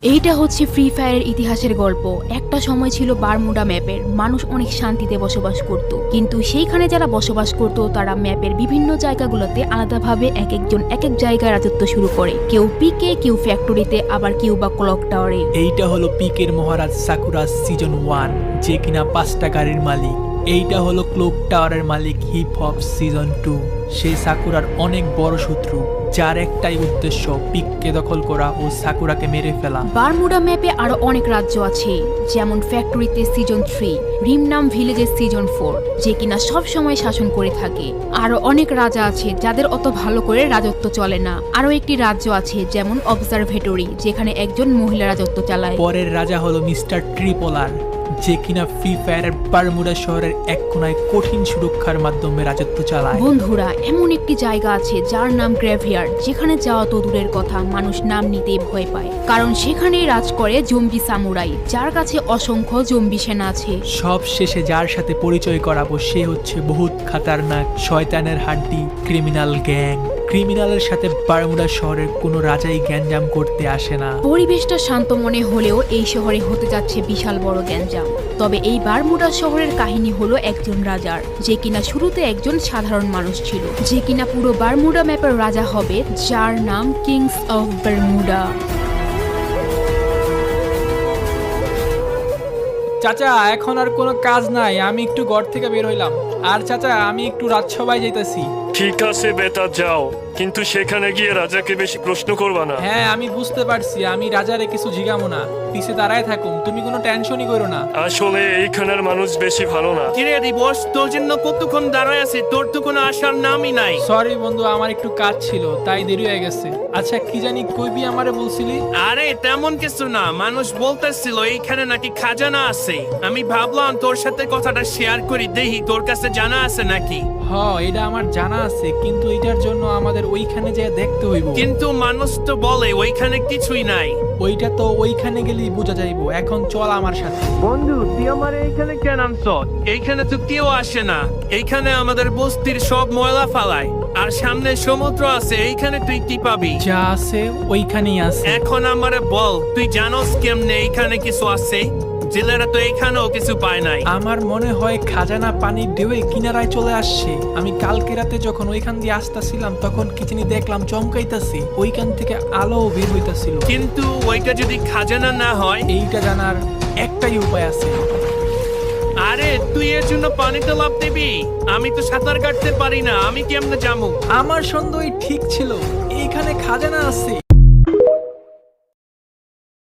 এইটা হচ্ছে ফ্রি ফায়ারের ইতিহাসের গল্প। একটা সময় ছিল বারমুডা ম্যাপের। মানুষ অনেক শান্তিতে বসবাস করত, কিন্তু সেইখানে যারা বসবাস করত তারা ম্যাপের বিভিন্ন জায়গাগুলোতে আলাদাভাবে এক একজন এক এক জায়গায় রাজত্ব শুরু করে। কেউ পিকে, কেউ ফ্যাক্টরিতে, আবার কেউ বা ক্লক টাওয়ারে। এইটা হলো পিকের মহারাজ সাকুরা সিজন 1, যে কিনা 5টা গাড়ির মালিক। এইটা হলো ক্লক টাওয়ারের মালিক হিপ হপ সিজন 2। সেই সাকুরার অনেক বড় শত্রু, যার একটাই উদ্দেশ্য পিককে দখল করা ও সাকুরাকে মেরে ফেলা। বারমুডা ম্যাপে আরো অনেক রাজ্য আছে, যেমন ফ্যাক্টরিতে সিজন 3, রিমনাম ভিলেজের সিজন 4, যে কিনা সব সময় শাসন করে থাকে। আরো অনেক রাজা আছে যাদের অত ভালো করে রাজত্ব চলে না। আরো একটি রাজ্য আছে যেমন অবজারভেটরি, যেখানে একজন মহিলা রাজত্ব চালায়। পরের রাজা হলো মিস্টার ট্রিপোলার, যে কিনা ফ্রি ফায়ারের বারমুডা শহরের এক কোনায় কঠিন সুরক্ষার মাধ্যমে রাজত্ব চালায়। বন্ধুরা, এমন একটি জায়গা আছে যার নাম গ্রেভিয়ার্ড, যেখানে যাওয়া তো দূরের কথা, মানুষ নাম নিতেই ভয় পায়, কারণ সেখানেই রাজ করে জম্বি সামুরাই, যার কাছে অসংখ্য জম্বি সেনা আছে। সব শেষে যার সাথে পরিচয় করাবো সে হচ্ছে বহুত খাতারনাক শয়তানের হাড্ডি ক্রিমিনাল গ্যাং। ক্রিমিনালের সাথে বারমুডা শহরের কোনো রাজাই গ্যাঞ্জাম করতে আসে না। পরিবেশটা শান্ত মনে হলেও এই শহরে হতে যাচ্ছে বিশাল বড় গ্যাঞ্জাম। তবে এই বারমুডা শহরের কাহিনী হলো একজন রাজার, যে কিনা শুরুতে একজন সাধারণ মানুষ ছিল, যে কিনা পুরো বারমুডা ম্যাপের রাজা হবে, যার নাম কিংস অফ বারমুডা। চাচা, এখন আর কোনো কাজ নাই, আমি একটু ঘর থেকে বের হইলাম। আর চাচা, আমি একটু রাজসভায় যাইতেছি। ঠিক আছে বেটা, যাও, কিন্তু সেখানে গিয়ে রাজাকে বেশি প্রশ্ন করবা না। হ্যাঁ, আমি বুঝতে পারছি, আমি রাজারে কিছু জিগামো না। পিছে দাঁড়ায় থাকুম, তুমি কোনো টেনশনই করো না। আসলে এইখানের মানুষ বেশি ভালো না। কিরে দিবস, তোর জন্য কতক্ষণ দাঁড়ায় আছি, তোর তো কোনো আসার নামই নাই। সরি বন্ধু, আমার একটু কাজ ছিল তাই দেরি হয়ে গেছে। আচ্ছা, কি জানি কইবি আমারে বলছিলি? আরে তেমন কিছু না, মানুষ বলতেছিল এইখানে নাকি খাজানা আছে। আমি ভাবলাম তোর সাথে কথাটা শেয়ার করি, দেখি তোর কাছে জানা আছে নাকি। হ, এটা আমার জানা আছে, কিন্তু এটার জন্য আমাদের ওইখানে যেয়ে দেখতে হইব। কিন্তু মানুষ তো বলে ওইখানে কিছুই নাই। ওইটা তো ওইখানে গেলেই বোঝা যাইব। এখন চল আমার সাথে। বন্ধু, তুই আমার এইখানে কেন আনছ? এইখানে তো কেউ আসে না। এইখানে আমাদের বস্তির সব ময়লা ফালায়, আর সামনে সমুদ্র আছে। এইখানে তুই কি পাবি? যা আছে ওইখানেই আছে। এখন আমারে বল, তুই জানোস কেমনে এইখানে কিছু আছে? জেলেরা তো এইখানেও কিছু পায় নাই। আমার মনে হয় খাজানা পানির ঢেউয়ে কিনারায় চলে আসছে। আমি কালকে রাতে যখন ওইখান দিয়ে আসতেছিলাম তখন কি জানি দেখলাম চমকাইতাছি, ওইখান থেকে আলো বের হইতাছিল। কিন্তু ওইটা যদি খাজানা না হয়? এইটা জানার একটাই উপায় আছে। আরে তুই এর জন্য পানিতে লাফ দিবি? আমি তো সাঁতার কাটতে পারি না, আমি কেমনে যাবো? আমার সন্দেহ ঠিক ছিল, এইখানে খাজানা আছে।